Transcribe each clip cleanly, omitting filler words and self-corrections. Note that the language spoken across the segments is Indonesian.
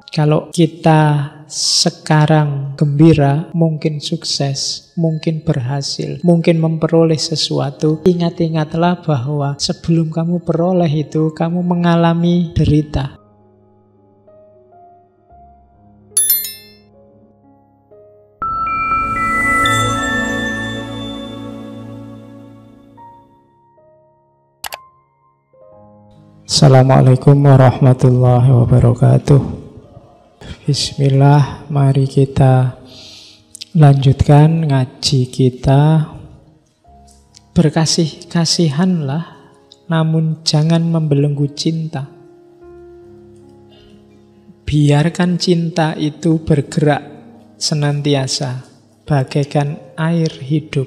Kalau kita sekarang gembira, mungkin sukses, mungkin berhasil, mungkin memperoleh sesuatu, ingat-ingatlah bahwa sebelum kamu peroleh itu, kamu mengalami derita. Assalamualaikum warahmatullahi wabarakatuh. Bismillah, mari kita lanjutkan ngaji kita. Berkasih-kasihanlah, namun jangan membelenggu cinta. Biarkan cinta itu bergerak senantiasa, bagaikan air hidup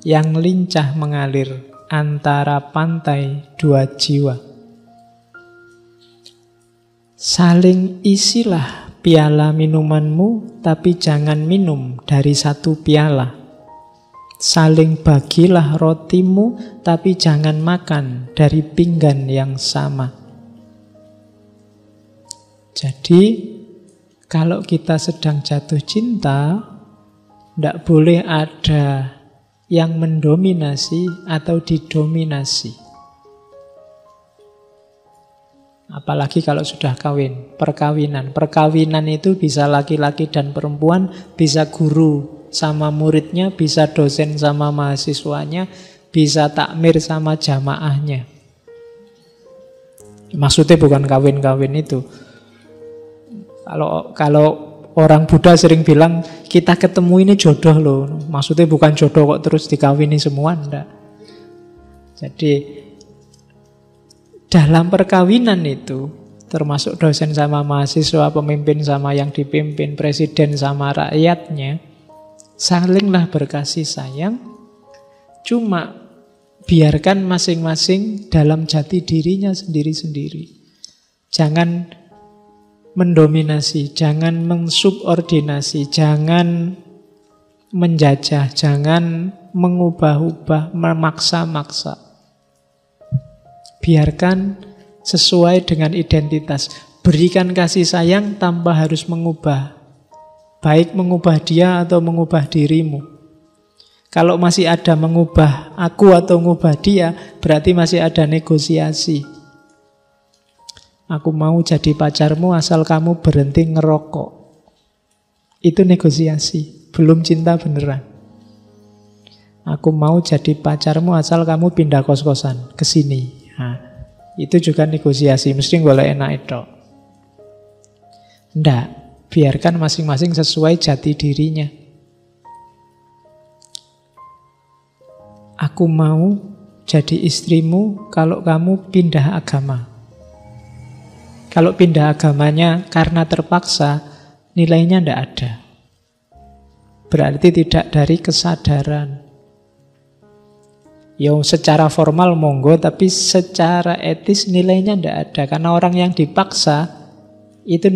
yang lincah mengalir antara pantai dua jiwa. Saling isilah piala minumanmu, tapi jangan minum dari satu piala. Saling bagilah rotimu, tapi jangan makan dari pinggan yang sama. Jadi, kalau kita sedang jatuh cinta, tidak boleh ada yang mendominasi atau didominasi. Apalagi kalau sudah kawin, perkawinan. Perkawinan itu bisa laki-laki dan perempuan, bisa guru sama muridnya, bisa dosen sama mahasiswanya, bisa takmir sama jamaahnya. Maksudnya bukan kawin-kawin itu. Kalau orang Buddha sering bilang, kita ketemu ini jodoh loh. Maksudnya bukan jodoh kok terus dikawini semua, enggak. Jadi dalam perkawinan itu, termasuk dosen sama mahasiswa, pemimpin sama yang dipimpin, presiden sama rakyatnya, salinglah berkasih sayang, cuma biarkan masing-masing dalam jati dirinya sendiri-sendiri. Jangan mendominasi, jangan mensubordinasi, jangan menjajah, jangan mengubah-ubah, memaksa-maksa. Biarkan sesuai dengan identitas. Berikan kasih sayang tanpa harus mengubah. Baik mengubah dia atau mengubah dirimu. Kalau masih ada mengubah aku atau mengubah dia, berarti masih ada negosiasi. Aku mau jadi pacarmu asal kamu berhenti ngerokok. Itu negosiasi, belum cinta beneran. Aku mau jadi pacarmu asal kamu pindah kos-kosan ke sini. Nah, itu juga negosiasi, mesti boleh enak itu. Nggak, biarkan masing-masing sesuai jati dirinya. Aku mau jadi istrimu kalau kamu pindah agama. Kalau pindah agamanya karena terpaksa, nilainya nggak ada. Berarti tidak dari kesadaran. Ya secara formal monggo, tapi secara etis nilainya tidak ada. Karena orang yang dipaksa itu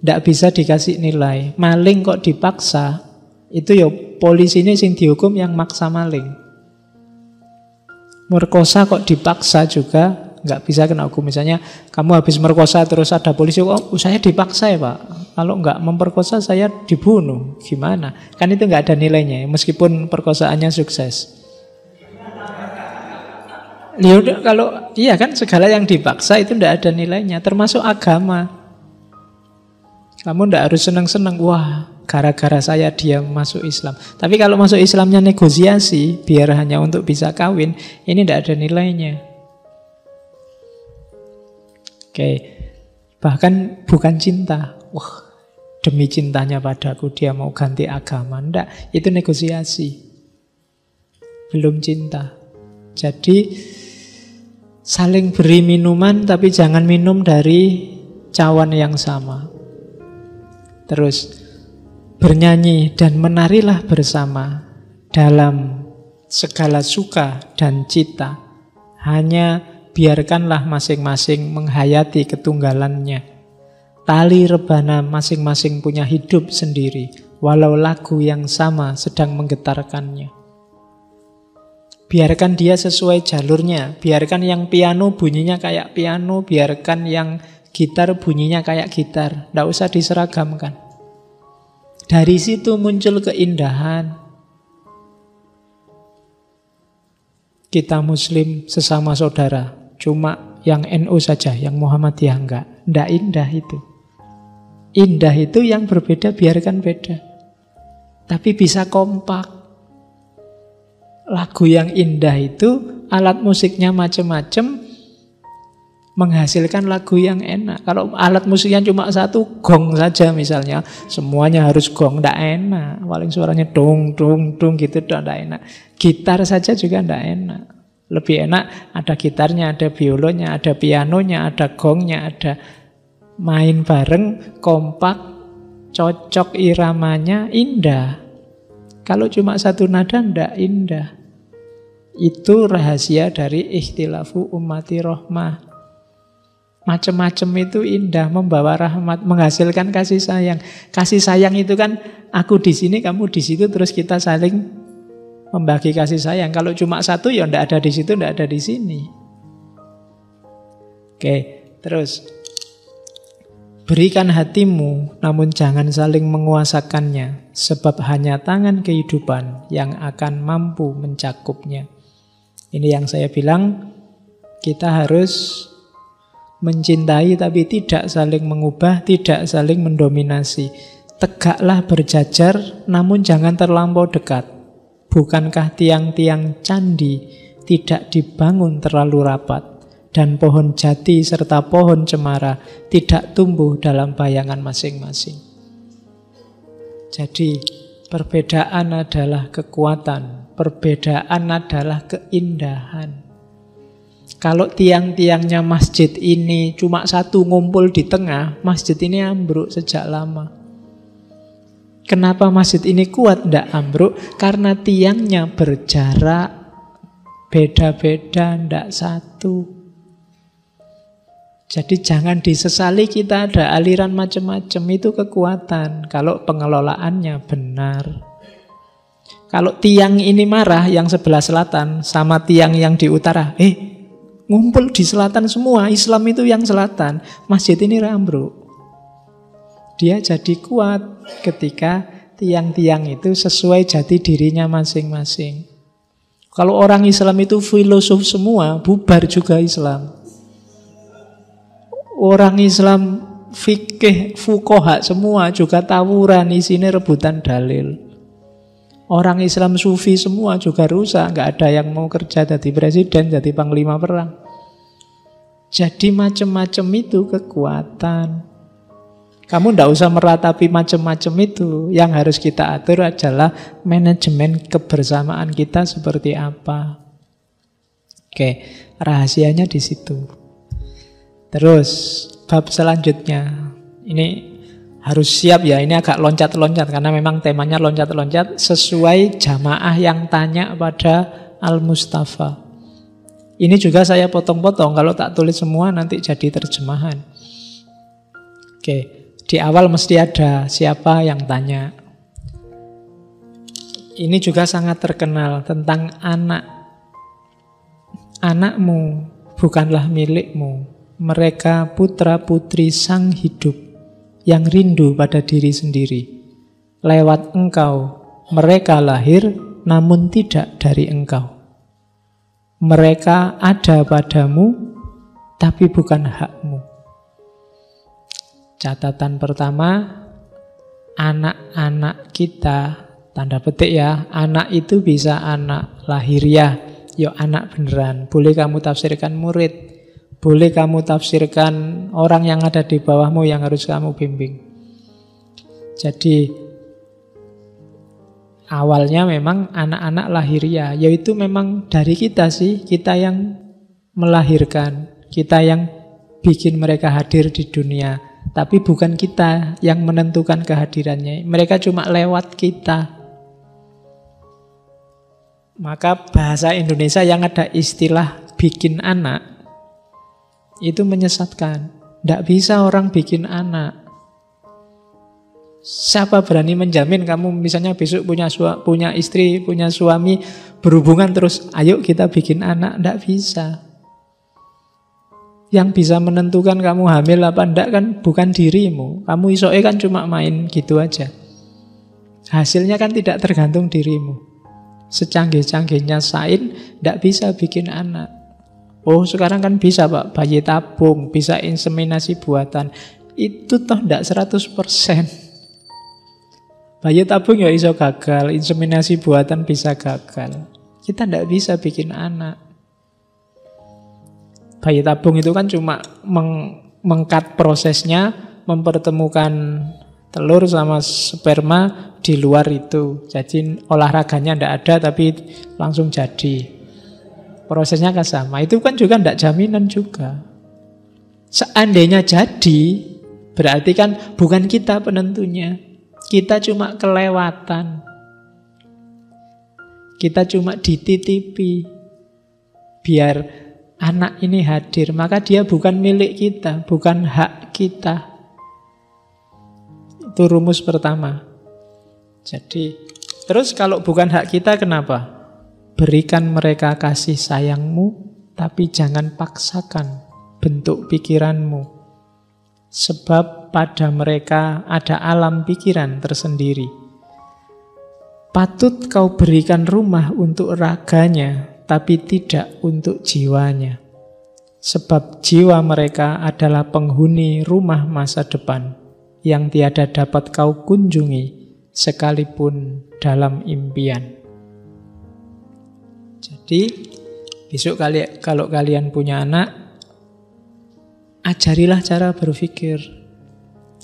tidak bisa dikasih nilai. Maling kok dipaksa, itu ya polisi ini sing dihukum yang maksa maling. Merkosa kok dipaksa juga nggak bisa kena hukum. Misalnya kamu habis merkosa terus ada polisi, oh saya dipaksa ya pak. Kalau nggak memperkosa saya dibunuh. Gimana? Kan itu nggak ada nilainya, meskipun perkosaannya sukses. Yaudah, kalau iya kan segala yang dipaksa itu tidak ada nilainya, termasuk agama. Kamu tidak harus senang-senang, wah gara-gara saya dia masuk Islam. Tapi kalau masuk Islamnya negosiasi, biar hanya untuk bisa kawin, ini tidak ada nilainya. Oke, bahkan bukan cinta. Wah, demi cintanya padaku dia mau ganti agama. Tidak, itu negosiasi. Belum cinta. Jadi saling beri minuman, tapi jangan minum dari cawan yang sama. Terus bernyanyi dan menarilah bersama dalam segala suka dan cita. Hanya biarkanlah masing-masing menghayati ketunggalannya. Tali rebana masing-masing punya hidup sendiri, walau lagu yang sama sedang menggetarkannya. Biarkan dia sesuai jalurnya. Biarkan yang piano bunyinya kayak piano. Biarkan yang Gitar bunyinya kayak gitar, tidak usah diseragamkan. Dari situ muncul keindahan. Kita Muslim sesama saudara, cuma yang NU saja, yang Muhammadiyah enggak. Tidak indah itu. Indah itu yang berbeda biarkan beda. Tapi bisa kompak. Lagu yang indah itu alat musiknya macam-macam, menghasilkan lagu yang enak. Kalau alat musiknya cuma satu, gong saja misalnya, semuanya harus gong, tidak enak. Paling suaranya dong, dong, dong gitu, tidak enak. Gitar saja juga tidak enak. Lebih enak ada gitarnya, ada biolonya, ada pianonya, ada gongnya, ada main bareng, kompak, cocok iramanya, indah. Kalau cuma satu nada, tidak indah. Itu rahasia dari ikhtilafu ummati rahmah. Macam-macam itu indah, membawa rahmat, menghasilkan kasih sayang. Kasih sayang itu kan aku di sini, kamu di situ, terus kita saling membagi kasih sayang. Kalau cuma satu ya ndak ada di situ, ndak ada di sini. Oke, terus berikan hatimu, namun jangan saling menguasakannya, sebab hanya tangan kehidupan yang akan mampu mencakupnya. Ini yang saya bilang, kita harus mencintai tapi tidak saling mengubah, tidak saling mendominasi. Tegaklah berjajar, namun jangan terlampau dekat. Bukankah tiang-tiang candi tidak dibangun terlalu rapat, dan pohon jati serta pohon cemara tidak tumbuh dalam bayangan masing-masing. Jadi perbedaan adalah kekuatan, perbedaan adalah keindahan. Kalau tiang-tiangnya masjid ini cuma satu ngumpul di tengah, masjid ini ambruk sejak lama. Kenapa masjid ini kuat tidak ambruk? Karena tiangnya berjarak, beda-beda, tidak satu. Jadi jangan disesali kita ada aliran macam-macam, itu kekuatan. Kalau pengelolaannya benar. Kalau tiang ini marah yang sebelah selatan sama tiang yang di utara, ngumpul di selatan semua, Islam itu yang selatan, masjid ini ambruk. Dia jadi kuat ketika tiang-tiang itu sesuai jati dirinya masing-masing. Kalau orang Islam itu filosof semua, bubar juga Islam. Orang Islam fikih, fuqaha semua juga tawuran, isinya rebutan dalil. Orang Islam sufi semua juga rusak, nggak ada yang mau kerja jadi presiden, jadi panglima perang. Jadi macam-macam itu kekuatan. Kamu tidak usah meratapi macam-macam itu. Yang harus kita atur adalah manajemen kebersamaan kita seperti apa. Oke, rahasianya di situ. Terus bab selanjutnya, ini harus siap ya, ini agak loncat-loncat karena memang temanya loncat-loncat sesuai jamaah yang tanya pada Al-Mustafa. Ini juga saya potong-potong, kalau tak tulis semua nanti jadi terjemahan. Oke, di awal mesti ada siapa yang tanya. Ini juga sangat terkenal tentang anak. Anakmu bukanlah milikmu, mereka putra-putri sang hidup yang rindu pada diri sendiri. Lewat engkau, mereka lahir namun tidak dari engkau. Mereka ada padamu, tapi bukan hakmu. Catatan pertama, anak-anak kita, tanda petik ya, anak itu bisa anak lahiriah, ya anak beneran. Boleh kamu tafsirkan murid, boleh kamu tafsirkan orang yang ada di bawahmu yang harus kamu bimbing. Jadi awalnya memang anak-anak lahiriah, yaitu memang dari kita sih, kita yang melahirkan, kita yang bikin mereka hadir di dunia. Tapi bukan kita yang menentukan kehadirannya, mereka cuma lewat kita. Maka bahasa Indonesia yang ada istilah bikin anak itu menyesatkan. Tidak bisa orang bikin anak. Siapa berani menjamin kamu misalnya besok punya istri, punya suami, berhubungan terus, ayo kita bikin anak? Tidak bisa. Yang bisa menentukan kamu hamil apa enggak kan bukan dirimu. Kamu isoke kan cuma main gitu aja. Hasilnya kan tidak tergantung dirimu. Secanggih-canggihnya sains enggak bisa bikin anak. Oh sekarang kan bisa Pak, bayi tabung, bisa inseminasi buatan. Itu toh enggak 100%. Bayi tabung ya iso gagal, inseminasi buatan bisa gagal. Kita enggak bisa bikin anak. Bayi tabung itu kan cuma mengkat prosesnya, mempertemukan telur sama sperma di luar itu. Jadi olahraganya tidak ada tapi langsung jadi. Prosesnya kan sama. Itu kan juga tidak jaminan juga. Seandainya jadi, berarti kan bukan kita penentunya. Kita cuma kelewatan. Kita cuma dititipi. Biar anak ini hadir, maka dia bukan milik kita, bukan hak kita. Itu rumus pertama. Jadi, terus kalau bukan hak kita, kenapa? Berikan mereka kasih sayangmu, tapi jangan paksakan bentuk pikiranmu. Sebab pada mereka ada alam pikiran tersendiri. Patut kau berikan rumah untuk raganya, tapi tidak untuk jiwanya. Sebab jiwa mereka adalah penghuni rumah masa depan yang tiada dapat kau kunjungi sekalipun dalam impian. Jadi besok kalau kalian punya anak, ajarilah cara berpikir,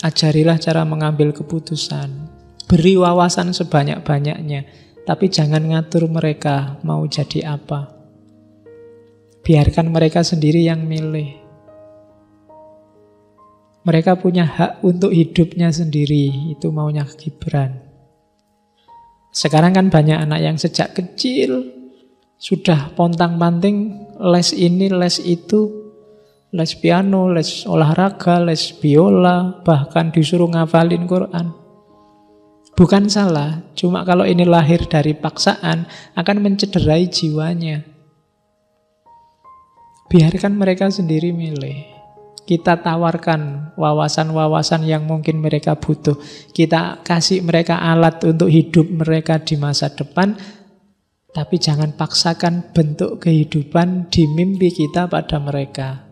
ajarilah cara mengambil keputusan, beri wawasan sebanyak-banyaknya. Tapi jangan ngatur mereka mau jadi apa. Biarkan mereka sendiri yang milih. Mereka punya hak untuk hidupnya sendiri. Itu maunya Gibran. Sekarang kan banyak anak yang sejak kecil sudah pontang-panting les ini, les itu, les piano, les olahraga, les biola, bahkan disuruh ngafalin Quran. Bukan salah, cuma kalau ini lahir dari paksaan akan mencederai jiwanya. Biarkan mereka sendiri milih. Kita tawarkan wawasan-wawasan yang mungkin mereka butuh. Kita kasih mereka alat untuk hidup mereka di masa depan. Tapi jangan paksakan bentuk kehidupan di mimpi kita pada mereka.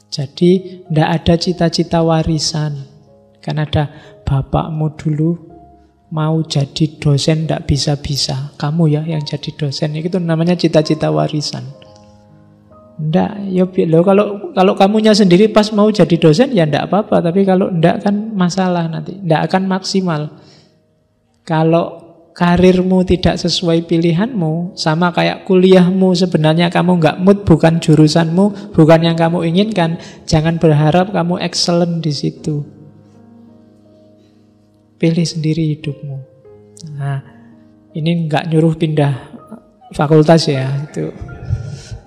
Jadi tidak ada cita-cita warisan. Kan ada bapakmu dulu mau jadi dosen tidak bisa-bisa. Kamu ya yang jadi dosen. Itu namanya cita-cita warisan. Enggak, ya kalau kamunya sendiri pas mau jadi dosen ya enggak apa-apa, tapi kalau enggak kan masalah nanti, enggak akan maksimal. Kalau karirmu tidak sesuai pilihanmu, sama kayak kuliahmu sebenarnya kamu enggak mood, bukan jurusanmu, bukan yang kamu inginkan, jangan berharap kamu excellent di situ. Pilih sendiri hidupmu. Nah, ini enggak nyuruh pindah fakultas ya, itu.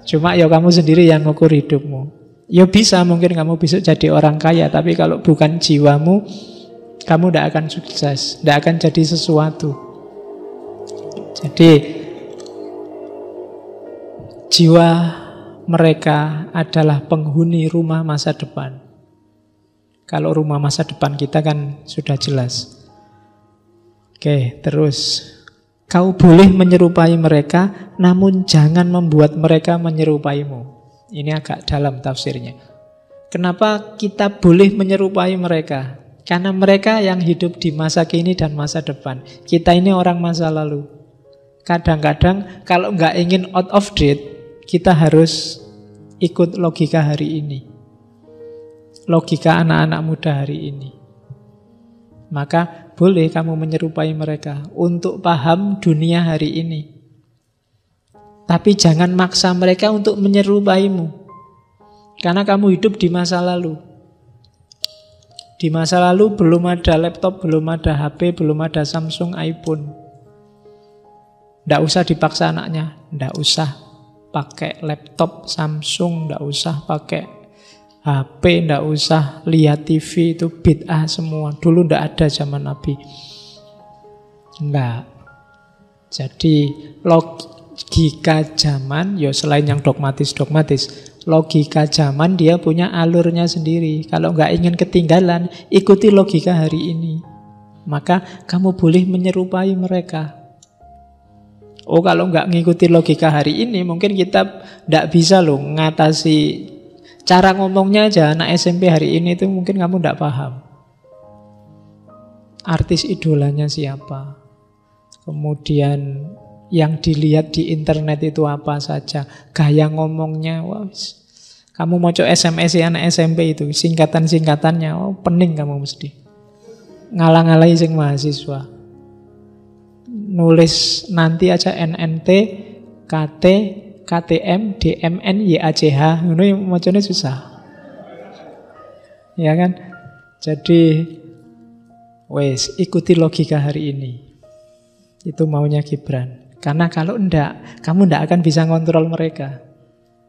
Cuma ya kamu sendiri yang ngukur hidupmu. Ya bisa mungkin kamu bisa jadi orang kaya, tapi kalau bukan jiwamu, kamu tidak akan sukses, tidak akan jadi sesuatu. Jadi jiwa mereka adalah penghuni rumah masa depan. Kalau rumah masa depan kita kan sudah jelas. Oke, terus kau boleh menyerupai mereka, namun jangan membuat mereka menyerupaimu. Ini agak dalam tafsirnya. Kenapa kita boleh menyerupai mereka? Karena mereka yang hidup di masa kini dan masa depan. Kita ini orang masa lalu. Kadang-kadang kalau nggak ingin out of date, kita harus ikut logika hari ini. Logika anak-anak muda hari ini. Maka boleh kamu menyerupai mereka untuk paham dunia hari ini. Tapi jangan maksa mereka untuk menyerupaimu. Karena kamu hidup di masa lalu. Di masa lalu belum ada laptop, belum ada HP, belum ada Samsung, iPhone. Tidak usah dipaksa anaknya. Tidak usah pakai laptop Samsung, tidak usah pakai HP, tidak usah lihat TV, itu bid'ah semua. Dulu tidak ada zaman Nabi. Enggak. Jadi logika zaman, ya selain yang dogmatis-dogmatis, logika zaman dia punya alurnya sendiri. Kalau nggak ingin ketinggalan, ikuti logika hari ini. Maka kamu boleh menyerupai mereka. Oh, kalau nggak ngikuti logika hari ini, mungkin kita nggak bisa loh ngatasi. Cara ngomongnya aja anak SMP hari ini itu mungkin kamu nggak paham. Artis idolanya siapa? Kemudian yang dilihat di internet itu apa saja, gaya ngomongnya, wah, kamu mau coba SMS ya anak SMP itu, singkatan-singkatannya, oh pening kamu mesti. Ngalang-ngalahi sing mahasiswa. Nulis nanti aja NNT, KT, KTM, DMN, YACH, ngono yang macamnya susah. Ya kan? Jadi wes ikuti logika hari ini. Itu maunya Gibran. Karena kalau enggak, kamu enggak akan bisa ngontrol mereka.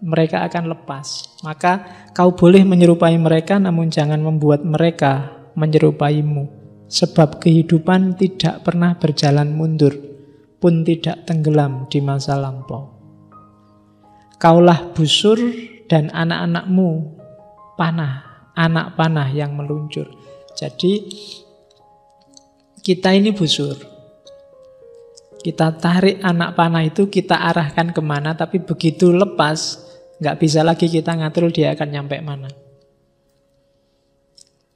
Mereka akan lepas. Maka kau boleh menyerupai mereka, namun jangan membuat mereka menyerupaimu. Sebab kehidupan tidak pernah berjalan mundur, pun tidak tenggelam di masa lampau. Kaulah busur dan anak-anakmu panah, anak panah yang meluncur. Jadi kita ini busur. Kita tarik anak panah itu, kita arahkan kemana, tapi begitu lepas, nggak bisa lagi kita ngatur dia akan nyampe mana.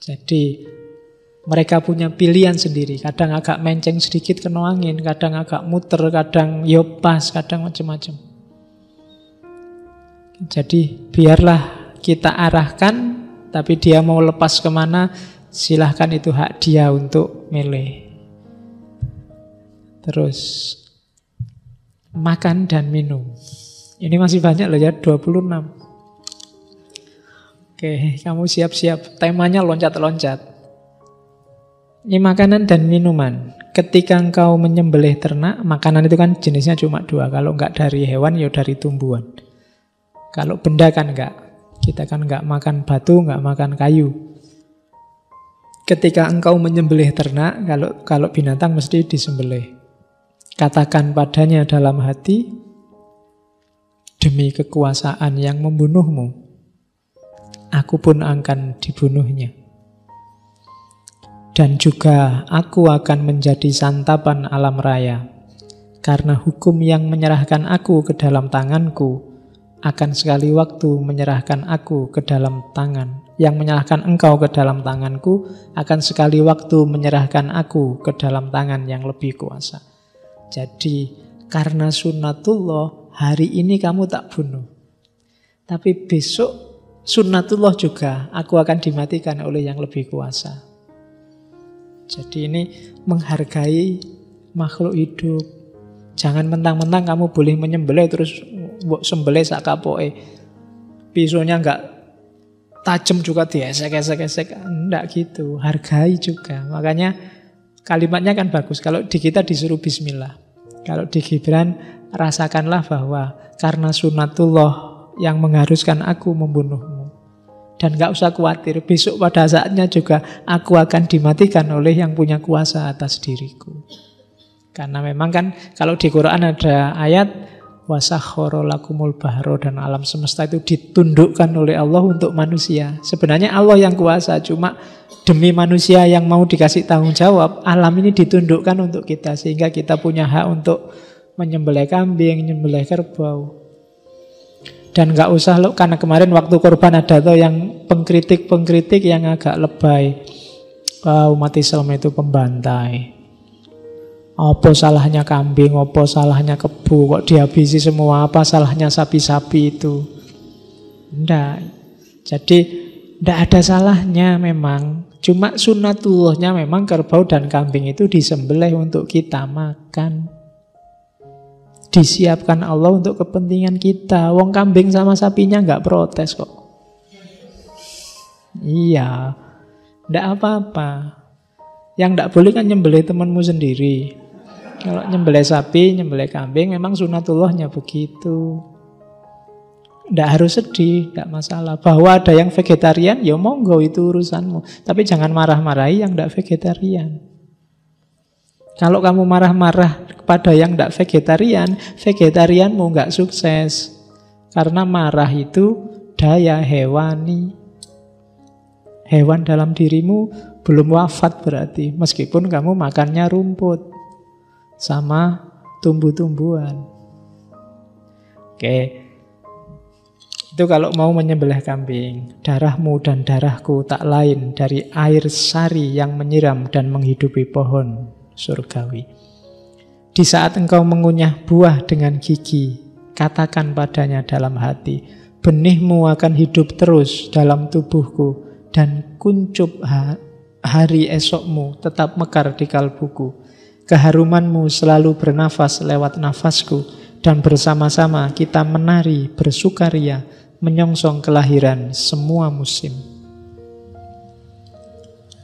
Jadi mereka punya pilihan sendiri. Kadang agak menceng sedikit kena angin, kadang agak muter, kadang yopas, kadang macam-macam. Jadi biarlah kita arahkan, tapi dia mau lepas kemana, silahkan, itu hak dia untuk milih. Terus makan dan minum. Ini masih banyak loh ya, 26. Oke, kamu siap-siap. Temanya loncat-loncat. Ini makanan dan minuman. Ketika engkau menyembelih ternak, makanan itu kan jenisnya cuma 2. Kalau enggak dari hewan, ya dari tumbuhan. Kalau benda kan enggak. Kita kan enggak makan batu, enggak makan kayu. Ketika engkau menyembelih ternak, kalau binatang mesti disembelih. Katakan padanya dalam hati, demi kekuasaan yang membunuhmu, aku pun akan dibunuhnya. Dan juga aku akan menjadi santapan alam raya, karena hukum yang menyerahkan aku ke dalam tanganku akan sekali waktu menyerahkan aku ke dalam tangan. Yang menyerahkan engkau ke dalam tanganku akan sekali waktu menyerahkan aku ke dalam tangan yang lebih kuasa. Jadi karena sunnatullah, hari ini kamu tak bunuh. Tapi besok sunnatullah juga, aku akan dimatikan oleh yang lebih kuasa. Jadi ini menghargai makhluk hidup. Jangan mentang-mentang kamu boleh menyembelih terus mbok sembelih sak kapoke. Pisaunya enggak tajam juga diesek-esek-esek. Enggak gitu, hargai juga. Makanya kalimatnya kan bagus. Kalau di kita disuruh bismillah. Kalau di Gibran, rasakanlah bahwa karena sunnatullah yang mengharuskan aku membunuhmu. Dan gak usah khawatir, besok pada saatnya juga aku akan dimatikan oleh yang punya kuasa atas diriku. Karena memang kan kalau di Quran ada ayat wasakhkhara lakumul bahra, dan alam semesta itu ditundukkan oleh Allah untuk manusia. Sebenarnya Allah yang kuasa, cuma demi manusia yang mau dikasih tanggung jawab, alam ini ditundukkan untuk kita, sehingga kita punya hak untuk menyembelih kambing, menyembelih kerbau. Dan gak usah loh, karena kemarin waktu korban ada tuh yang pengkritik yang agak lebay. Umat Islam itu pembantai. Apa salahnya kambing, apa salahnya kebu, kok dihabisi semua, apa salahnya sapi-sapi itu. Enggak. Jadi enggak ada salahnya memang. Cuma sunnatullahnya memang kerbau dan kambing itu disembelih untuk kita makan. Disiapkan Allah untuk kepentingan kita. Wong kambing sama sapinya enggak protes kok. Iya. Enggak apa-apa. Yang enggak boleh kan nyembelih temanmu sendiri. Kalau nyembelih sapi, nyembelih kambing, memang sunnatullahnya begitu. Tidak harus sedih, tidak masalah. Bahwa ada yang vegetarian, ya monggo itu urusanmu. Tapi jangan marah-marahi yang tidak vegetarian. Kalau kamu marah-marah kepada yang tidak vegetarianmu nggak sukses. Karena marah itu daya hewani. Hewan dalam dirimu belum wafat berarti, meskipun kamu makannya rumput sama tumbuh-tumbuhan. Oke. Itu kalau mau menyembelih kambing. Darahmu dan darahku tak lain dari air sari yang menyiram dan menghidupi pohon surgawi. Di saat engkau mengunyah buah dengan gigi, katakan padanya dalam hati, benihmu akan hidup terus dalam tubuhku, dan kuncup hari esokmu tetap mekar di kalbuku. Keharumanmu selalu bernafas lewat nafasku, dan bersama-sama kita menari bersukaria, menyongsong kelahiran semua musim.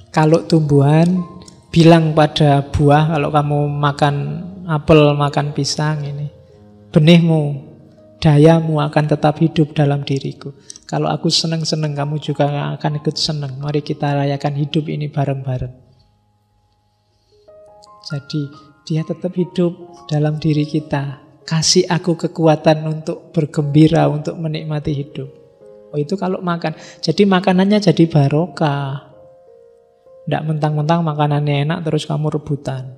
Kalau tumbuhan, bilang pada buah, kalau kamu makan apel, makan pisang ini, benihmu, dayamu akan tetap hidup dalam diriku. Kalau aku senang-senang, kamu juga akan ikut senang. Mari kita rayakan hidup ini bareng-bareng. Jadi dia tetap hidup dalam diri kita. Kasih aku kekuatan untuk bergembira, untuk menikmati hidup. Oh, itu kalau makan. Jadi makanannya jadi barokah. Tidak mentang-mentang makanannya enak terus kamu rebutan.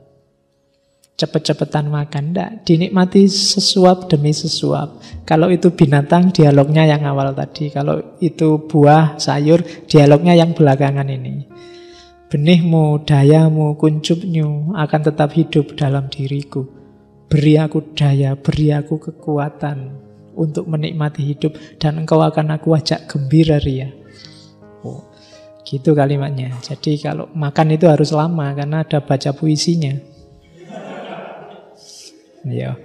Cepet-cepetan makan. Tidak, dinikmati sesuap demi sesuap. Kalau itu binatang, dialognya yang awal tadi. Kalau itu buah, sayur, dialognya yang belakangan ini. Benihmu, dayamu, kuncupmu akan tetap hidup dalam diriku. Beri aku daya, beri aku kekuatan untuk menikmati hidup, dan engkau akan aku ajak gembira ria. Oh, gitu kalimatnya. Jadi kalau makan itu harus lama karena ada baca puisinya. Ya.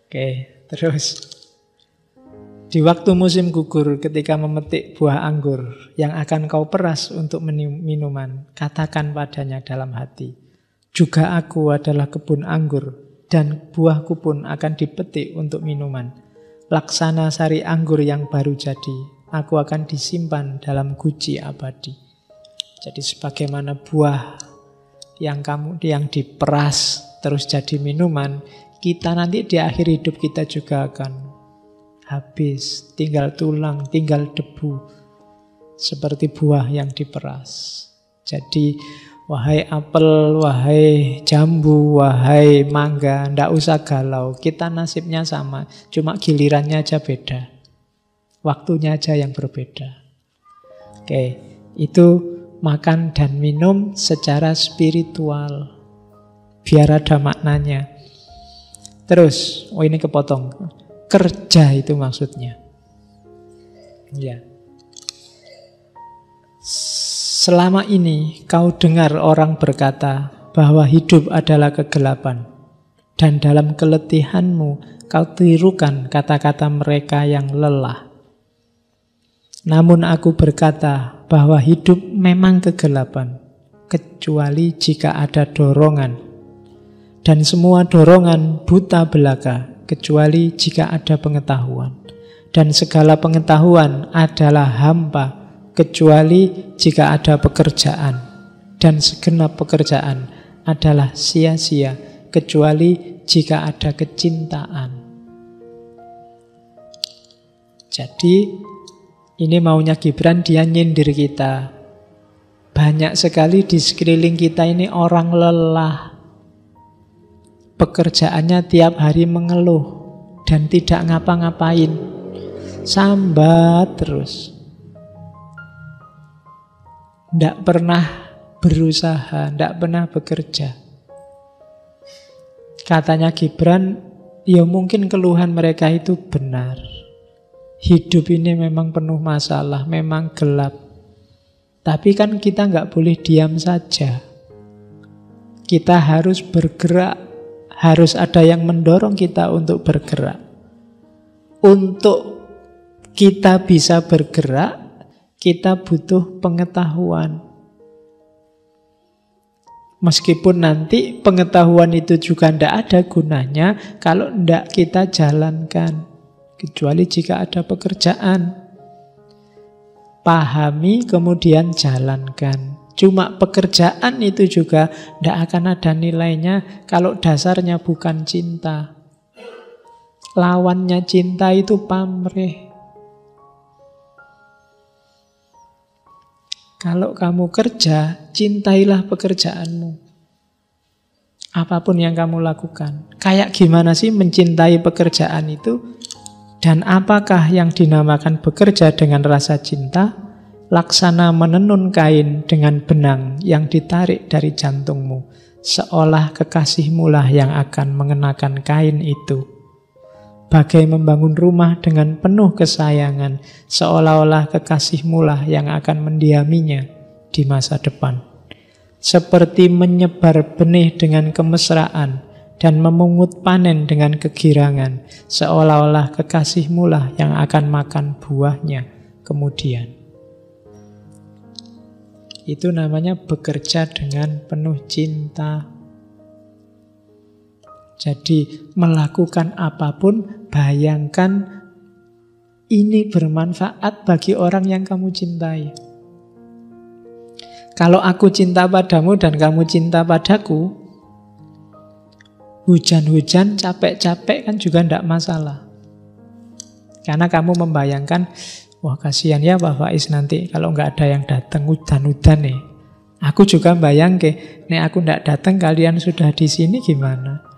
Oke, terus di waktu musim gugur, ketika memetik buah anggur yang akan kau peras untuk minuman, katakan padanya dalam hati, juga aku adalah kebun anggur, dan buahku pun akan dipetik untuk minuman. Laksana sari anggur yang baru jadi, aku akan disimpan dalam guci abadi. Jadi sebagaimana buah yang diperas terus jadi minuman, kita nanti di akhir hidup kita juga akan habis, tinggal tulang, tinggal debu, seperti buah yang diperas. Jadi wahai apel, wahai jambu, wahai mangga, ndak usah galau. Kita nasibnya sama, cuma gilirannya aja beda. Waktunya aja yang berbeda. Oke, itu makan dan minum secara spiritual. Biar ada maknanya. Terus, ini kepotong. Kerja itu maksudnya. Ya. Selama ini kau dengar orang berkata bahwa hidup adalah kegelapan, dan dalam keletihanmu kau tirukan kata-kata mereka yang lelah. Namun aku berkata bahwa hidup memang kegelapan, kecuali jika ada dorongan, dan semua dorongan buta belaka, kecuali jika ada pengetahuan, dan segala pengetahuan adalah hampa, kecuali jika ada pekerjaan, dan segenap pekerjaan adalah sia-sia, kecuali jika ada kecintaan. Jadi ini maunya Gibran, dia nyindir kita. Banyak sekali di sekeliling kita ini orang lelah. Pekerjaannya tiap hari mengeluh dan tidak ngapa-ngapain. Sambat terus. Tidak pernah berusaha, tidak pernah bekerja. Katanya Gibran, ya mungkin keluhan mereka itu benar. Hidup ini memang penuh masalah, memang gelap. Tapi kan kita nggak boleh diam saja. Kita harus bergerak, harus ada yang mendorong kita untuk bergerak. Untuk kita bisa bergerak, kita butuh pengetahuan. Meskipun nanti pengetahuan itu juga tidak ada gunanya kalau tidak kita jalankan. Kecuali jika ada pekerjaan. Pahami kemudian jalankan. Cuma pekerjaan itu juga tidak akan ada nilainya kalau dasarnya bukan cinta. Lawannya cinta itu pamrih. Kalau kamu kerja, cintailah pekerjaanmu. Apapun yang kamu lakukan. Kayak gimana sih mencintai pekerjaan itu? Dan apakah yang dinamakan bekerja dengan rasa cinta? Laksana menenun kain dengan benang yang ditarik dari jantungmu. Seolah kekasihmu lah yang akan mengenakan kain itu. Bagai membangun rumah dengan penuh kesayangan, seolah-olah kekasihmu lah yang akan mendiaminya di masa depan. Seperti menyebar benih dengan kemesraan dan memungut panen dengan kegirangan, seolah-olah kekasihmu lah yang akan makan buahnya kemudian. Itu namanya bekerja dengan penuh cinta. Jadi melakukan apapun, bayangkan ini bermanfaat bagi orang yang kamu cintai. Kalau aku cinta padamu dan kamu cinta padaku, hujan-hujan, capek-capek kan juga tidak masalah. Karena kamu membayangkan, wah kasihan ya Pak Faiz nanti kalau nggak ada yang datang hujan-hujan nih. Aku juga bayangke, nih aku nggak datang kalian sudah di sini gimana?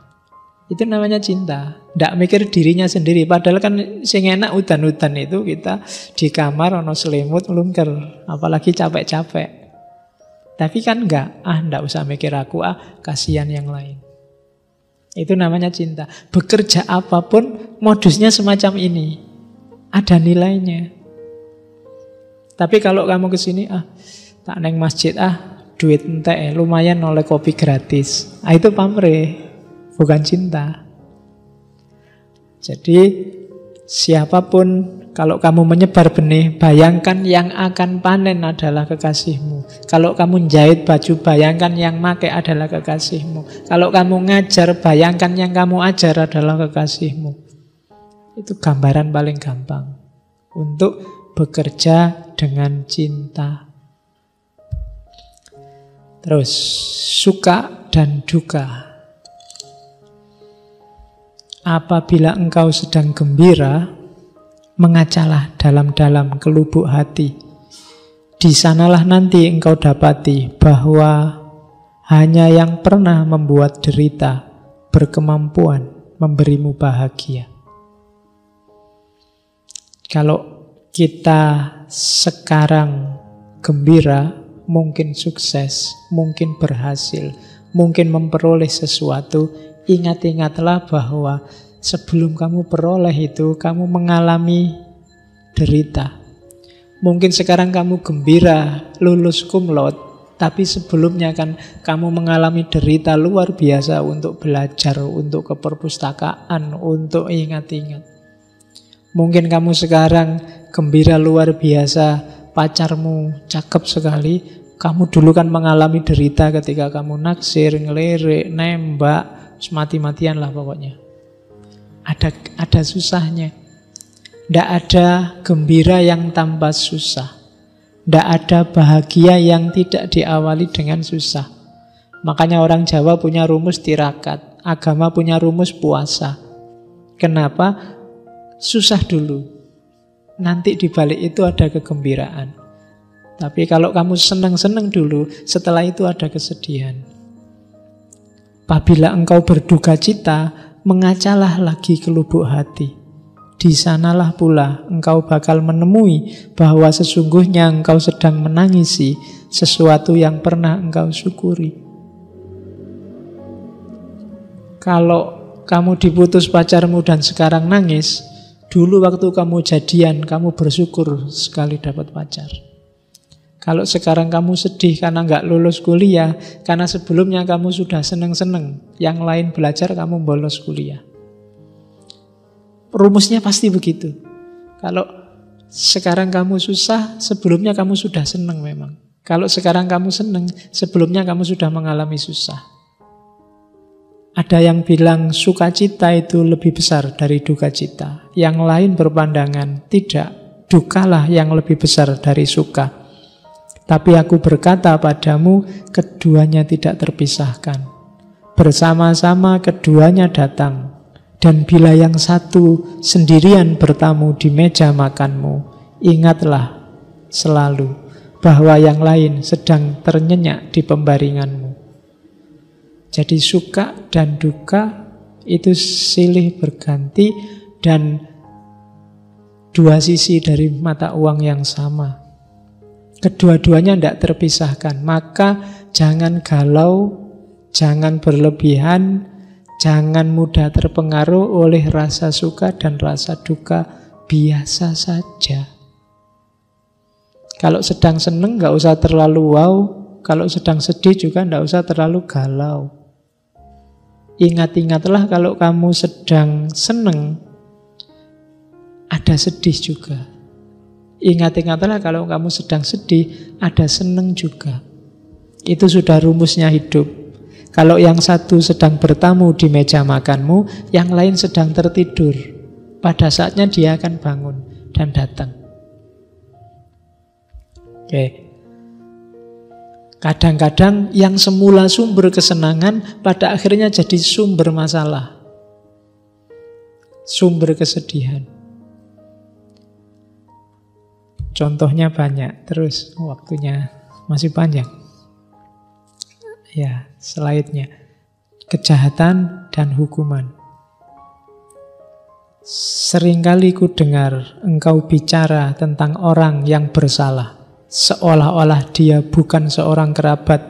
Itu namanya cinta. Nggak mikir dirinya sendiri. Padahal kan sing enak hujan-hujan itu kita di kamar ono selimut melungker, apalagi capek-capek. Tapi kan enggak, enggak usah mikir aku, kasihan yang lain. Itu namanya cinta. Bekerja apapun, modusnya semacam ini. Ada nilainya. Tapi kalau kamu kesini, tak neng masjid, duit entek, lumayan oleh kopi gratis. Itu pamrih, bukan cinta. Jadi, siapapun, kalau kamu menyebar benih, bayangkan yang akan panen adalah kekasihmu. Kalau kamu jahit baju, bayangkan yang make adalah kekasihmu. Kalau kamu ngajar, bayangkan yang kamu ajar adalah kekasihmu. Itu gambaran paling gampang untuk bekerja dengan cinta. Terus, suka dan duka. Apabila engkau sedang gembira, mengacalah dalam-dalam ke lubuk hati. Di sanalah nanti engkau dapati bahwa hanya yang pernah membuat derita berkemampuan memberimu bahagia. Kalau kita sekarang gembira, mungkin sukses, mungkin berhasil, mungkin memperoleh sesuatu, ingat-ingatlah bahwa sebelum kamu peroleh itu, kamu mengalami derita. Mungkin sekarang kamu gembira, lulus cum laude, tapi sebelumnya kan kamu mengalami derita luar biasa untuk belajar, untuk ke perpustakaan, untuk ingat-ingat. Mungkin kamu sekarang gembira luar biasa, pacarmu cakep sekali. Kamu dulu kan mengalami derita ketika kamu naksir, ngelirik, nembak, mati-matian lah pokoknya. Ada susahnya. Tidak ada gembira yang tanpa susah. Tidak ada bahagia yang tidak diawali dengan susah. Makanya orang Jawa punya rumus tirakat, agama punya rumus puasa. Kenapa? Susah dulu. Nanti di balik itu ada kegembiraan. Tapi kalau kamu senang-senang dulu, setelah itu ada kesedihan. Apabila engkau berduka cita, mengacalah lagi ke lubuk hati. Di sanalah pula engkau bakal menemui bahwa sesungguhnya engkau sedang menangisi sesuatu yang pernah engkau syukuri. Kalau kamu diputus pacarmu dan sekarang nangis, dulu waktu kamu jadian kamu bersyukur sekali dapat pacar. Kalau sekarang kamu sedih karena nggak lulus kuliah, karena sebelumnya kamu sudah seneng-seneng, yang lain belajar kamu bolos kuliah. Rumusnya pasti begitu. Kalau sekarang kamu susah, sebelumnya kamu sudah seneng memang. Kalau sekarang kamu seneng, sebelumnya kamu sudah mengalami susah. Ada yang bilang sukacita itu lebih besar dari duka cita. Yang lain berpandangan tidak, dukalah yang lebih besar dari suka. Tapi aku berkata padamu, keduanya tidak terpisahkan. Bersama-sama keduanya datang. Dan bila yang satu sendirian bertamu di meja makanmu, ingatlah selalu bahwa yang lain sedang ternyenyak di pembaringanmu. Jadi suka dan duka itu silih berganti dan dua sisi dari mata uang yang sama. Kedua-duanya tidak terpisahkan. Maka jangan galau, jangan berlebihan, jangan mudah terpengaruh oleh rasa suka dan rasa duka. Biasa saja. Kalau sedang seneng nggak usah terlalu wow. Kalau sedang sedih juga nggak usah terlalu galau. Ingat-ingatlah kalau kamu sedang seneng, ada sedih juga. Ingat-ingatlah kalau kamu sedang sedih, ada seneng juga. Itu sudah rumusnya hidup. Kalau yang satu sedang bertamu di meja makanmu, yang lain sedang tertidur. Pada saatnya dia akan bangun dan datang. Oke. Kadang-kadang yang semula sumber kesenangan pada akhirnya jadi sumber masalah, sumber kesedihan. Contohnya banyak, terus waktunya masih panjang. Ya, slide-nya. Kejahatan dan hukuman. Seringkali ku dengar engkau bicara tentang orang yang bersalah, seolah-olah dia bukan seorang kerabat,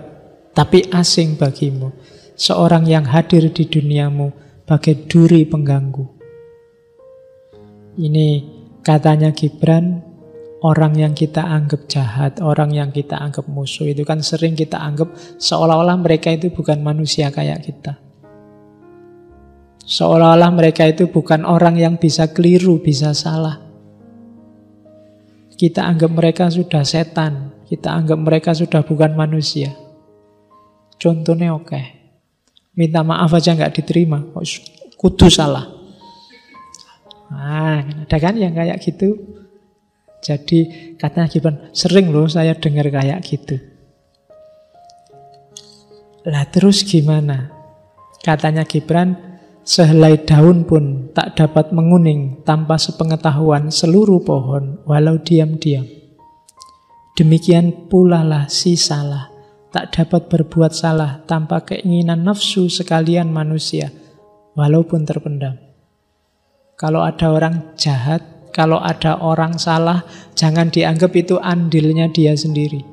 tapi asing bagimu. Seorang yang hadir di duniamu bagai duri pengganggu. Ini katanya Gibran, orang yang kita anggap jahat, orang yang kita anggap musuh, itu kan sering kita anggap seolah-olah mereka itu bukan manusia kayak kita. Seolah-olah mereka itu bukan orang yang bisa keliru, bisa salah. Kita anggap mereka sudah setan, kita anggap mereka sudah bukan manusia. Contohnya oke. Minta maaf aja nggak diterima, kudu salah. Nah, ada kan yang kayak gitu? Jadi katanya Gibran, sering loh saya dengar kayak gitu. Lah terus gimana? Katanya Gibran, sehelai daun pun tak dapat menguning tanpa sepengetahuan seluruh pohon, walau diam-diam. Demikian pula lah si salah, tak dapat berbuat salah tanpa keinginan nafsu sekalian manusia, walaupun terpendam. Kalau ada orang jahat, kalau ada orang salah, jangan dianggap itu andilnya dia sendiri.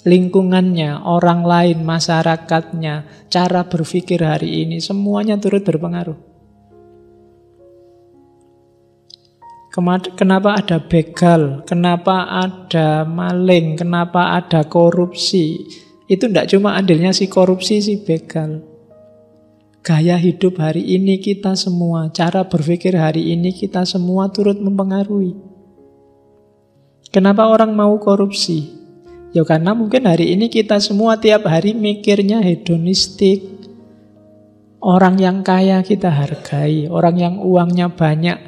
Lingkungannya, orang lain, masyarakatnya, cara berpikir hari ini, semuanya turut berpengaruh. Kenapa ada begal, kenapa ada maling, kenapa ada korupsi? Itu tidak cuma andilnya si korupsi, si begal. Gaya hidup hari ini kita semua, cara berpikir hari ini kita semua turut mempengaruhi. Kenapa orang mau korupsi? Ya karena mungkin hari ini kita semua tiap hari mikirnya hedonistik. Orang yang kaya kita hargai, orang yang uangnya banyak,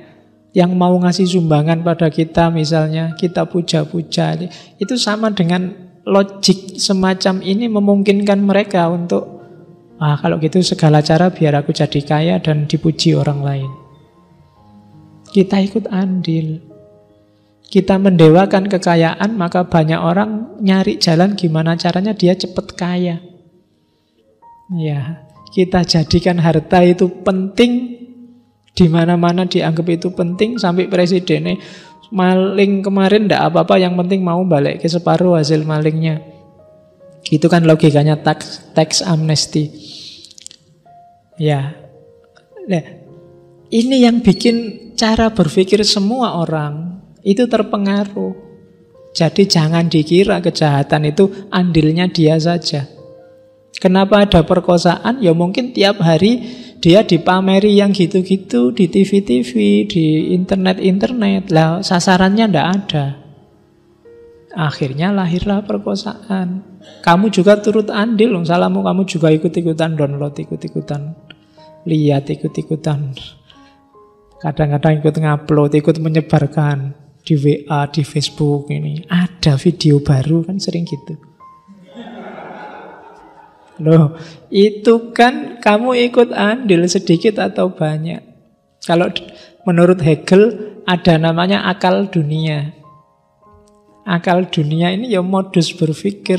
yang mau ngasih sumbangan pada kita misalnya, kita puja-puja. Itu sama dengan logik semacam ini memungkinkan mereka untuk, kalau gitu segala cara biar aku jadi kaya dan dipuji orang lain. Kita ikut andil. Kita mendewakan kekayaan, maka banyak orang nyari jalan gimana caranya dia cepat kaya. Ya, kita jadikan harta itu penting, di mana-mana dianggap itu penting, sampai presidennya maling kemarin ndak apa-apa, yang penting mau balik ke separuh hasil malingnya. Itu kan logikanya tax amnesty. Ya, nah, ini yang bikin cara berpikir semua orang itu terpengaruh. Jadi jangan dikira kejahatan itu andilnya dia saja. Kenapa ada perkosaan? Ya mungkin tiap hari dia dipameri yang gitu-gitu di TV-TV, di internet-internet. Lah sasarannya ndak ada. Akhirnya lahirlah perkosaan. Kamu juga turut andil, salahmu kamu juga ikut-ikutan download, ikut-ikutan lihat, ikut-ikutan. Kadang-kadang ikut ngupload, ikut menyebarkan di WA, di Facebook ini. Ada video baru, kan sering gitu. Loh, itu kan kamu ikut andil sedikit atau banyak. Kalau menurut Hegel ada namanya akal dunia. Akal dunia ini ya modus berpikir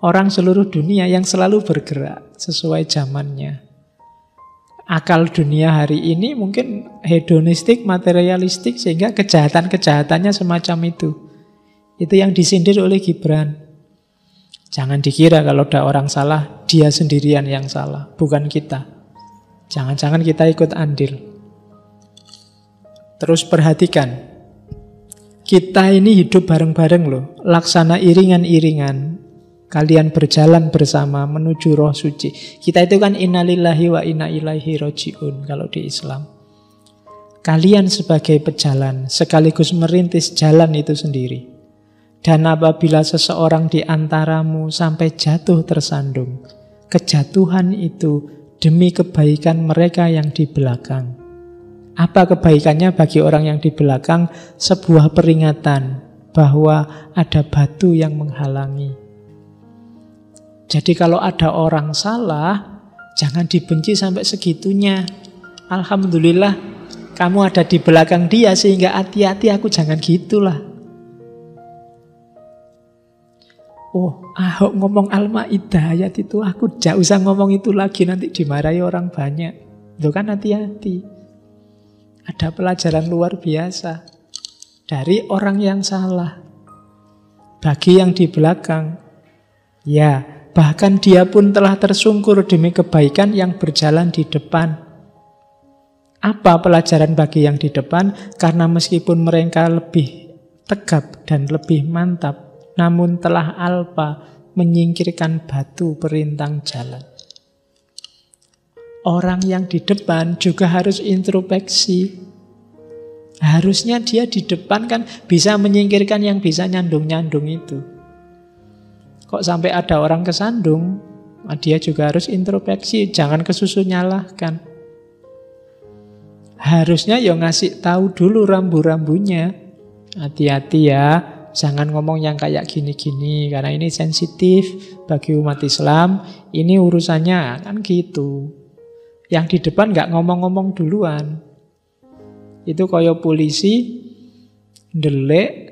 orang seluruh dunia yang selalu bergerak sesuai zamannya. Akal dunia hari ini mungkin hedonistik, materialistik, sehingga kejahatan-kejahatannya semacam itu. Itu yang disindir oleh Gibran. Jangan dikira kalau ada orang salah, dia sendirian yang salah, bukan kita. Jangan-jangan kita ikut andil. Terus perhatikan, kita ini hidup bareng-bareng loh, laksana iringan-iringan. Kalian berjalan bersama menuju roh suci. Kita itu kan innalillahi wa inna ilaihi roji'un kalau di Islam. Kalian sebagai pejalan sekaligus merintis jalan itu sendiri. Dan apabila seseorang di antaramu sampai jatuh tersandung, kejatuhan itu demi kebaikan mereka yang di belakang. Apa kebaikannya bagi orang yang di belakang? Sebuah peringatan bahwa ada batu yang menghalangi. Jadi kalau ada orang salah, jangan dibenci sampai segitunya. Alhamdulillah kamu ada di belakang dia sehingga hati-hati, aku jangan gitulah. Oh, Ahok ngomong Al-Maidah ayat itu, aku gak usah ngomong itu lagi, nanti dimarahi orang banyak. Itu kan hati-hati. Ada pelajaran luar biasa dari orang yang salah bagi yang di belakang. Ya, bahkan dia pun telah tersungkur demi kebaikan yang berjalan di depan. Apa pelajaran bagi yang di depan? Karena meskipun mereka lebih tegap dan lebih mantap, namun telah alpa menyingkirkan batu perintang jalan. Orang yang di depan juga harus introspeksi. Harusnya dia di depan kan bisa menyingkirkan yang bisa nyandung-nyandung itu. Kok sampai ada orang kesandung, dia juga harus introspeksi, jangan kesusu nyalahkan. Harusnya ya ngasih tahu dulu rambu-rambunya. Hati-hati ya, jangan ngomong yang kayak gini-gini, karena ini sensitif bagi umat Islam. Ini urusannya kan gitu. Yang di depan gak ngomong-ngomong duluan. Itu kayak polisi ndelek,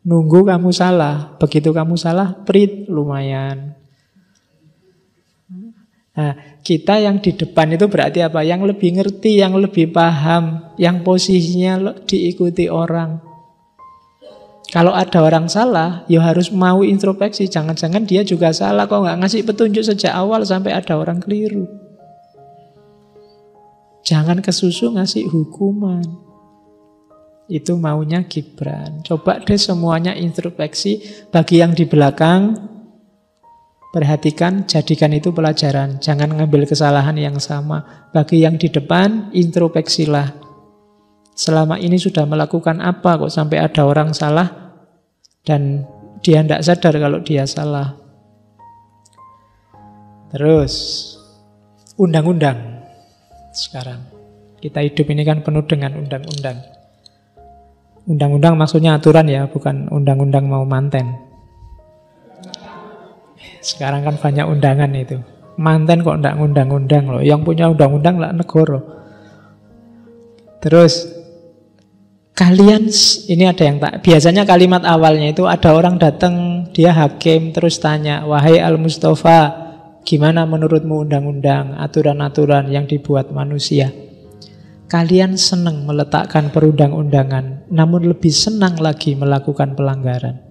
nunggu kamu salah. Begitu kamu salah, prit, lumayan. Nah, kita yang di depan itu berarti apa? Yang lebih ngerti, yang lebih paham, yang posisinya diikuti orang. Kalau ada orang salah, ya harus mau introspeksi. Jangan-jangan dia juga salah, kok nggak ngasih petunjuk sejak awal sampai ada orang keliru. Jangan kesusu ngasih hukuman. Itu maunya Gibran. Coba deh semuanya introspeksi. Bagi yang di belakang, perhatikan, jadikan itu pelajaran. Jangan ngambil kesalahan yang sama. Bagi yang di depan, introspeksilah. Selama ini sudah melakukan apa kok sampai ada orang salah dan dia tidak sadar kalau dia salah. Terus, undang-undang. Sekarang kita hidup ini kan penuh dengan undang-undang. Undang-undang maksudnya aturan ya, bukan undang-undang mau manten. Sekarang kan banyak undangan itu. Manten kok ndak ngundang-undang loh. Yang punya undang-undang lah negara. Terus kalian, ini ada yang tak, biasanya kalimat awalnya itu ada orang datang, dia hakim terus tanya, wahai Al-Mustafa, gimana menurutmu undang-undang, aturan-aturan yang dibuat manusia? Kalian senang meletakkan perundang-undangan, namun lebih senang lagi melakukan pelanggaran.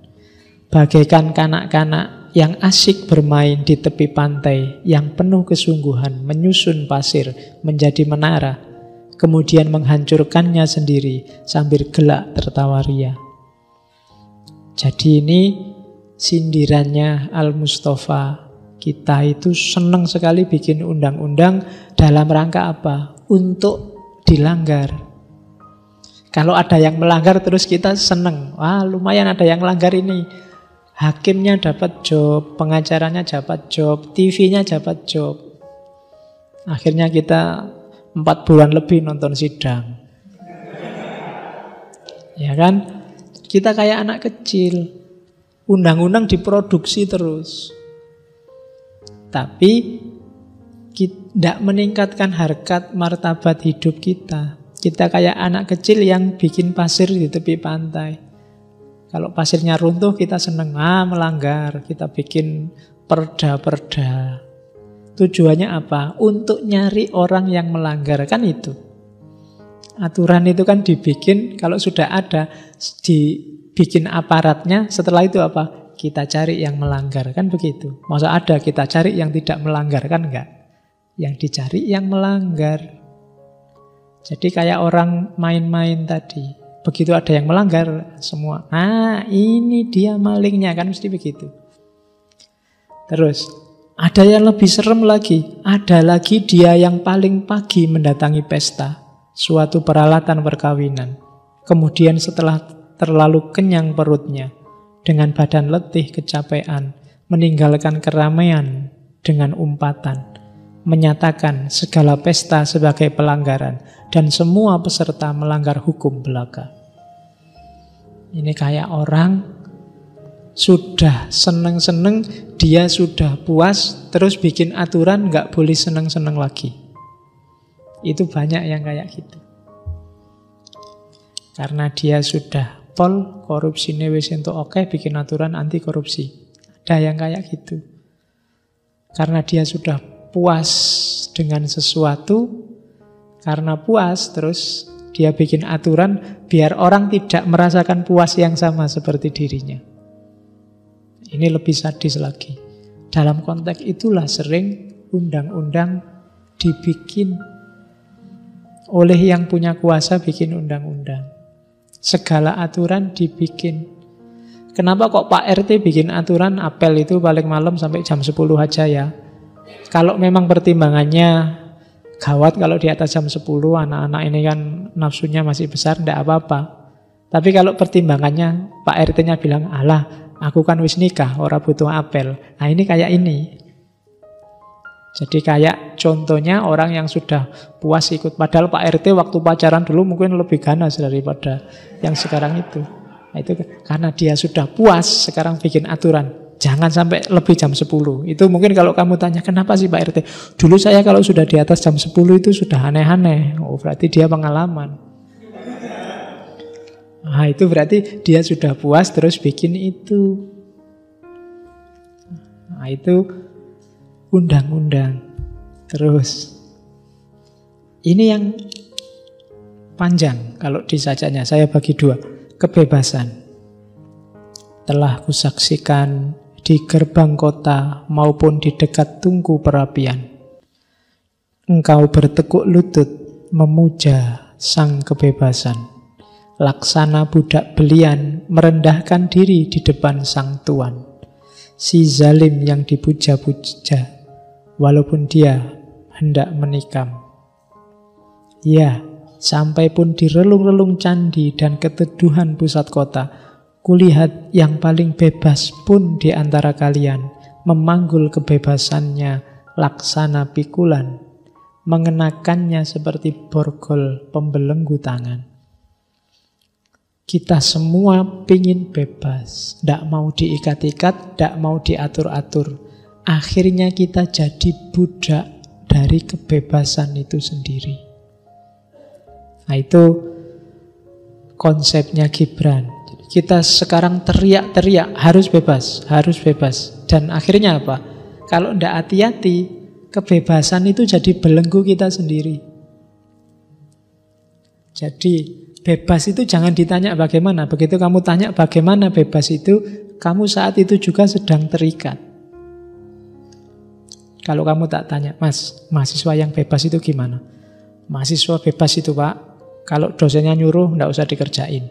Bagaikan kanak-kanak yang asyik bermain di tepi pantai, yang penuh kesungguhan menyusun pasir menjadi menara, kemudian menghancurkannya sendiri sambil gelak tertawa ria. Jadi ini sindirannya Al-Mustafa. Kita itu senang sekali bikin undang-undang dalam rangka apa? Untuk dilanggar. Kalau ada yang melanggar terus kita senang. Wah, lumayan ada yang melanggar ini. Hakimnya dapat job, pengacaranya dapat job, TV-nya dapat job. Akhirnya kita 4 bulan lebih nonton sidang. Ya kan? Kita kayak anak kecil. Undang-undang diproduksi terus. Tapi tidak meningkatkan harkat martabat hidup kita. Kita kayak anak kecil yang bikin pasir di tepi pantai. Kalau pasirnya runtuh kita seneng, melanggar. Kita bikin perda-perda. Tujuannya apa? Untuk nyari orang yang melanggar, kan itu. Aturan itu kan dibikin, kalau sudah ada, dibikin aparatnya, setelah itu apa? Kita cari yang melanggar, kan begitu. Masa ada kita cari yang tidak melanggar, kan enggak? Yang dicari yang melanggar. Jadi kayak orang main-main tadi. Begitu ada yang melanggar, semua, ini dia malingnya, kan mesti begitu. Terus, ada yang lebih serem lagi. Ada lagi dia yang paling pagi mendatangi pesta, suatu peralatan perkawinan. Kemudian setelah terlalu kenyang perutnya, dengan badan letih kecapean, meninggalkan keramaian dengan umpatan, menyatakan segala pesta sebagai pelanggaran, dan semua peserta melanggar hukum belaka. Ini kayak orang sudah seneng-seneng, dia sudah puas, terus bikin aturan nggak boleh seneng-seneng lagi. Itu banyak yang kayak gitu. Karena dia sudah pol, korupsi wis entuk oke, bikin aturan anti korupsi. Ada yang kayak gitu. Karena dia sudah puas dengan sesuatu, karena puas terus dia bikin aturan biar orang tidak merasakan puas yang sama seperti dirinya. Ini lebih sadis lagi. Dalam konteks itulah sering undang-undang dibikin oleh yang punya kuasa, bikin undang-undang. Segala aturan dibikin. Kenapa kok Pak RT bikin aturan apel itu paling malam sampai jam 10 aja ya? Kalau memang pertimbangannya gawat, kalau di atas jam 10 anak-anak ini kan nafsunya masih besar, tidak apa-apa. Tapi kalau pertimbangannya Pak RT-nya bilang, alah aku kan wis nikah, ora butuh apel. Nah ini kayak ini. Jadi kayak contohnya orang yang sudah puas ikut. Padahal Pak RT waktu pacaran dulu mungkin lebih ganas daripada yang sekarang itu. Nah, itu karena dia sudah puas, sekarang bikin aturan. Jangan sampai lebih jam 10. Itu mungkin kalau kamu tanya, kenapa sih Pak RT? Dulu saya kalau sudah di atas jam 10 itu sudah aneh-aneh. Oh, berarti dia pengalaman. Nah, itu berarti dia sudah puas terus bikin itu. Nah, itu undang-undang. Terus ini yang panjang kalau disajanya. Saya bagi dua. Kebebasan. Telah kusaksikan di gerbang kota maupun di dekat tungku perapian. Engkau bertekuk lutut memuja sang kebebasan. Laksana budak belian merendahkan diri di depan sang tuan. Si zalim yang dipuja-puja walaupun dia hendak menikam. Ya, sampai pun di relung-relung candi dan keteduhan pusat kota, kulihat yang paling bebas pun di antara kalian memanggul kebebasannya laksana pikulan, mengenakannya seperti borgol pembelenggu tangan. Kita semua pingin bebas, tidak mau diikat-ikat, tidak mau diatur-atur. Akhirnya kita jadi budak dari kebebasan itu sendiri. Nah itu konsepnya Gibran. Kita sekarang teriak-teriak harus bebas, harus bebas. Dan akhirnya apa? Kalau tidak hati-hati, kebebasan itu jadi belenggu kita sendiri. Jadi bebas itu jangan ditanya bagaimana. Begitu kamu tanya bagaimana bebas itu, kamu saat itu juga sedang terikat. Kalau kamu tak tanya, Mas, mahasiswa yang bebas itu gimana? Mahasiswa bebas itu Pak, kalau dosennya nyuruh tidak usah dikerjain.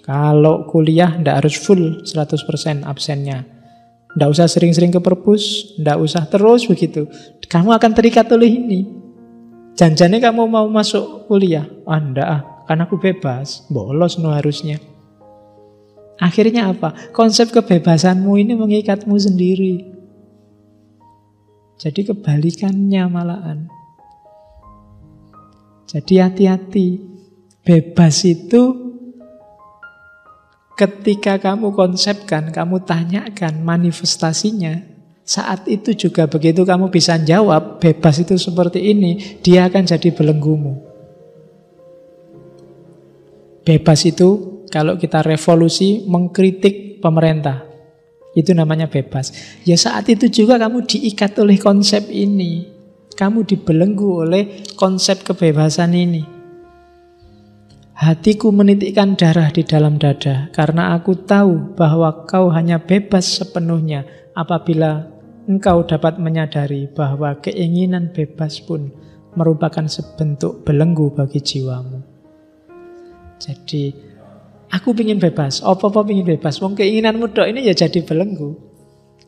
Kalau kuliah tidak harus full 100% absennya. Tidak usah sering-sering ke perpus, tidak usah terus begitu. Kamu akan terikat oleh ini. Janjinya kamu mau masuk kuliah. Enggak, kan aku bebas. Bolos no harusnya. Akhirnya apa? Konsep kebebasanmu ini mengikatmu sendiri. Jadi kebalikannya malahan. Jadi hati-hati. Bebas itu ketika kamu konsepkan, kamu tanyakan manifestasinya, saat itu juga begitu kamu bisa jawab, bebas itu seperti ini, dia akan jadi belenggumu. Bebas itu kalau kita revolusi mengkritik pemerintah. Itu namanya bebas. Ya saat itu juga kamu diikat oleh konsep ini. Kamu dibelenggu oleh konsep kebebasan ini. Hatiku menitikkan darah di dalam dada karena aku tahu bahwa kau hanya bebas sepenuhnya apabila engkau dapat menyadari bahwa keinginan bebas pun merupakan sebentuk belenggu bagi jiwamu. Jadi aku ingin bebas, apa-apa ingin bebas. Wong keinginanmu dok ini ya jadi belenggu.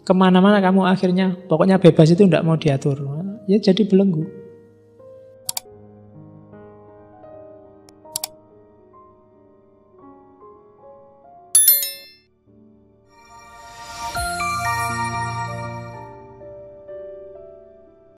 Kemana-mana kamu akhirnya, pokoknya bebas itu tidak mau diatur. Ya jadi belenggu.